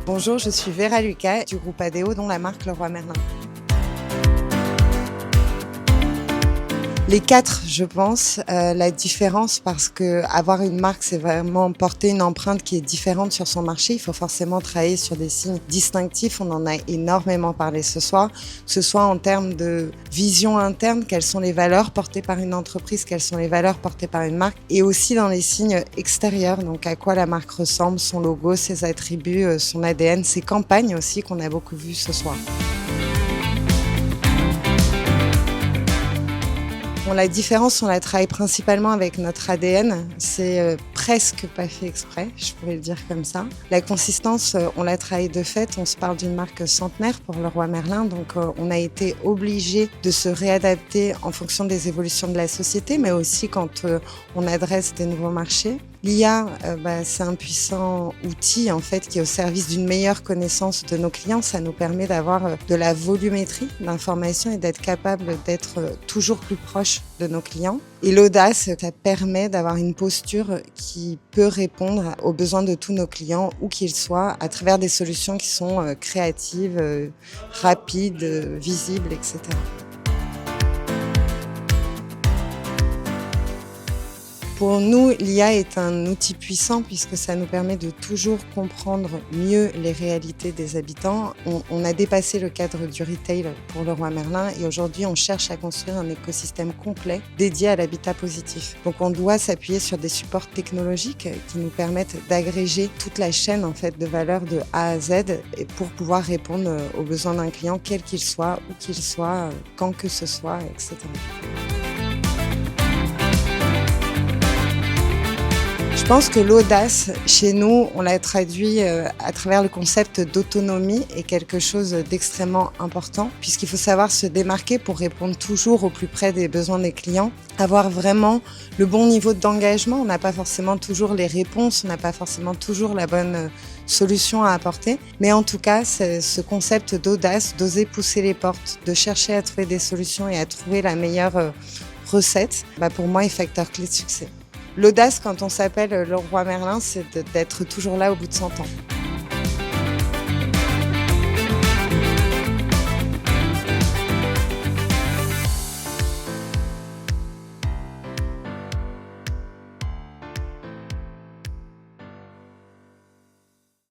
Bonjour, je suis Vera Lucas du groupe ADO, dont la marque Leroy Merlin. Les quatre, je pense, la différence, parce que avoir une marque, c'est vraiment porter une empreinte qui est différente sur son marché. Il faut forcément travailler sur des signes distinctifs. On en a énormément parlé ce soir, que ce soit en termes de vision interne, quelles sont les valeurs portées par une entreprise, quelles sont les valeurs portées par une marque, et aussi dans les signes extérieurs, donc à quoi la marque ressemble, son logo, ses attributs, son ADN, ses campagnes aussi qu'on a beaucoup vues ce soir. Bon, la différence, on la travaille principalement avec notre ADN. C'est presque pas fait exprès, je pourrais le dire comme ça. La consistance, on la travaille de fait. On se parle d'une marque centenaire pour Leroy Merlin, donc on a été obligé de se réadapter en fonction des évolutions de la société, mais aussi quand on adresse des nouveaux marchés. L'IA, c'est un puissant outil en fait qui est au service d'une meilleure connaissance de nos clients. Ça nous permet d'avoir de la volumétrie d'informations et d'être capable d'être toujours plus proche de nos clients. Et l'audace, ça permet d'avoir une posture qui peut répondre aux besoins de tous nos clients, où qu'ils soient, à travers des solutions qui sont créatives, rapides, visibles, etc. Pour nous, l'IA est un outil puissant puisque ça nous permet de toujours comprendre mieux les réalités des habitants. On a dépassé le cadre du retail pour Leroy Merlin et aujourd'hui, on cherche à construire un écosystème complet dédié à l'habitat positif. Donc, on doit s'appuyer sur des supports technologiques qui nous permettent d'agréger toute la chaîne en fait de valeur de A à Z et pour pouvoir répondre aux besoins d'un client, quel qu'il soit, où qu'il soit, quand que ce soit, etc. Je pense que l'audace, chez nous, on l'a traduit à travers le concept d'autonomie est quelque chose d'extrêmement important, puisqu'il faut savoir se démarquer pour répondre toujours au plus près des besoins des clients, avoir vraiment le bon niveau d'engagement. On n'a pas forcément toujours les réponses, on n'a pas forcément toujours la bonne solution à apporter, mais en tout cas, c'est ce concept d'audace, d'oser pousser les portes, de chercher à trouver des solutions et à trouver la meilleure recette, pour moi, est facteur clé de succès. L'audace, quand on s'appelle Leroy Merlin, c'est d'être toujours là au bout de 100 ans.